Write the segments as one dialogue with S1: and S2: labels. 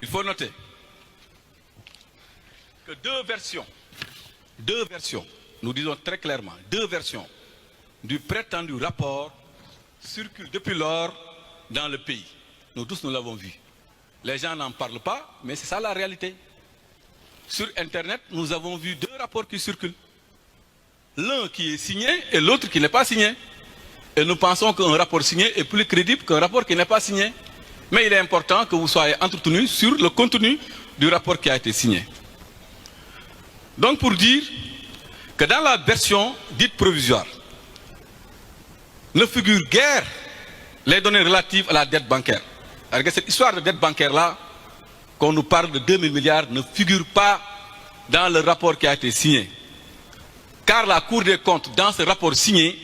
S1: Il faut noter que deux versions, nous disons très clairement, deux versions du prétendu rapport circulent depuis lors dans le pays. Nous tous, nous l'avons vu. Les gens n'en parlent pas, mais c'est ça la réalité. Sur Internet, nous avons vu deux rapports qui circulent. L'un qui est signé et l'autre qui n'est pas signé. Et nous pensons qu'un rapport signé est plus crédible qu'un rapport qui n'est pas signé. Mais il est important que vous soyez entretenus sur le contenu du rapport qui a été signé. Donc pour dire que dans la version dite provisoire, ne figure guère les données relatives à la dette bancaire. Alors que cette histoire de dette bancaire-là, qu'on nous parle de 2000 milliards, ne figure pas dans le rapport qui a été signé. Car la Cour des comptes, dans ce rapport signé,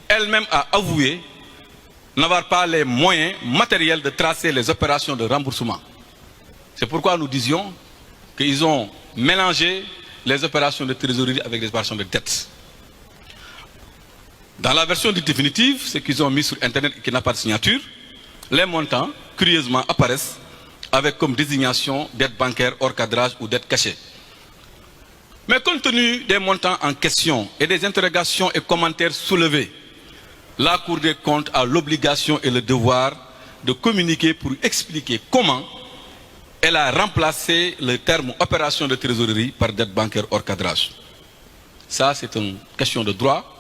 S1: elle-même a avoué n'avoir pas les moyens matériels de tracer les opérations de remboursement. C'est pourquoi nous disions qu'ils ont mélangé les opérations de trésorerie avec les opérations de dette. Dans la version définitive, ce qu'ils ont mis sur Internet et qui n'a pas de signature, les montants, curieusement, apparaissent avec comme désignation dette bancaire hors cadrage ou dette cachée. Mais compte tenu des montants en question et des interrogations et commentaires soulevés, la Cour des comptes a l'obligation et le devoir de communiquer pour expliquer comment elle a remplacé le terme opération de trésorerie par dette bancaire hors cadrage. Ça, c'est une question de droit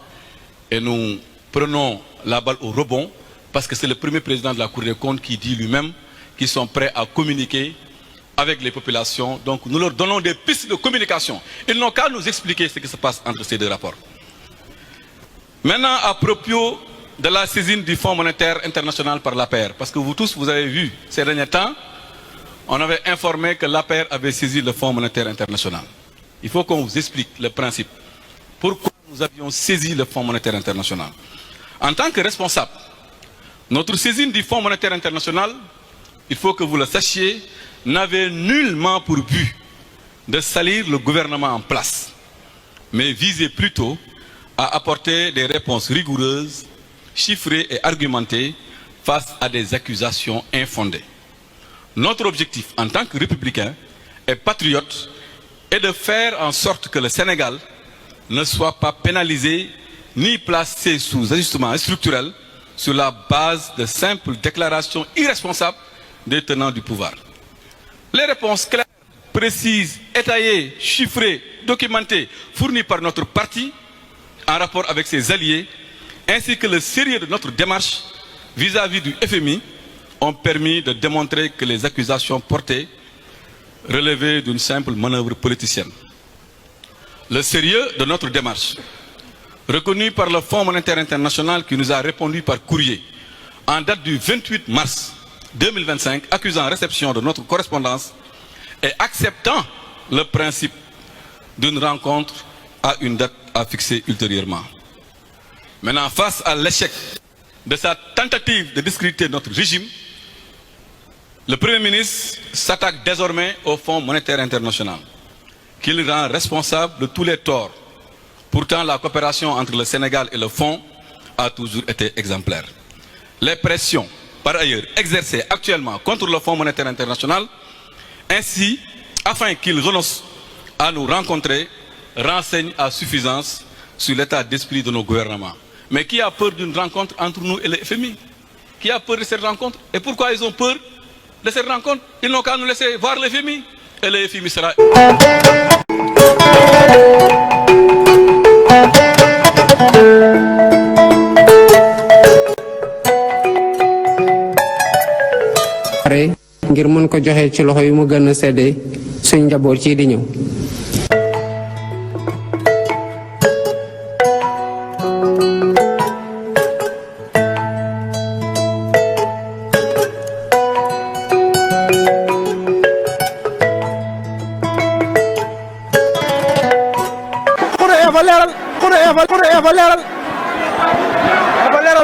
S1: et nous prenons la balle au rebond parce que c'est le premier président de la Cour des comptes qui dit lui-même qu'ils sont prêts à communiquer avec les populations. Donc nous leur donnons des pistes de communication. Ils n'ont qu'à nous expliquer ce qui se passe entre ces deux rapports. Maintenant, à propos de la saisine du Fonds monétaire international par l'APR, parce que vous tous, vous avez vu ces derniers temps, on avait informé que l'APR avait saisi le Fonds monétaire international. Il faut qu'on vous explique le principe. Pourquoi nous avions saisi le Fonds monétaire international? En tant que responsable, notre saisine du Fonds monétaire international, il faut que vous le sachiez, n'avait nullement pour but de salir le gouvernement en place, mais visait plutôt à apporter des réponses rigoureuses, chiffrées et argumentées face à des accusations infondées. Notre objectif en tant que républicain et patriote est de faire en sorte que le Sénégal ne soit pas pénalisé ni placé sous ajustement structurel sur la base de simples déclarations irresponsables des tenants du pouvoir. Les réponses claires, précises, étayées, chiffrées, documentées, fournies par notre parti en rapport avec ses alliés, ainsi que le sérieux de notre démarche vis-à-vis du FMI, ont permis de démontrer que les accusations portées relevaient d'une simple manœuvre politicienne. Le sérieux de notre démarche, reconnu par le Fonds monétaire international qui nous a répondu par courrier en date du 28 mars 2025, accusant réception de notre correspondance et acceptant le principe d'une rencontre à une date à fixer ultérieurement. Maintenant, face à l'échec de sa tentative de discréditer notre régime, le Premier ministre s'attaque désormais au Fonds monétaire international, qu'il rend responsable de tous les torts. Pourtant, la coopération entre le Sénégal et le Fonds a toujours été exemplaire. Les pressions, par ailleurs, exercées actuellement contre le Fonds monétaire international, ainsi, afin qu'il renonce à nous rencontrer, renseignent à suffisance sur l'état d'esprit de nos gouvernements. Mais qui a peur d'une rencontre entre nous et le FMI? Qui a peur de cette rencontre? Et pourquoi ils ont peur de cette rencontre? Ils n'ont qu'à nous laisser voir le FMI. Et le FMI sera...
S2: ngir mën ko joxe ci loxo yu mu gën a séddee suñ njaboot ci di ñëw.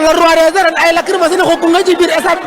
S3: la roi des arènes ay lacrymogène ko nga ci biir stade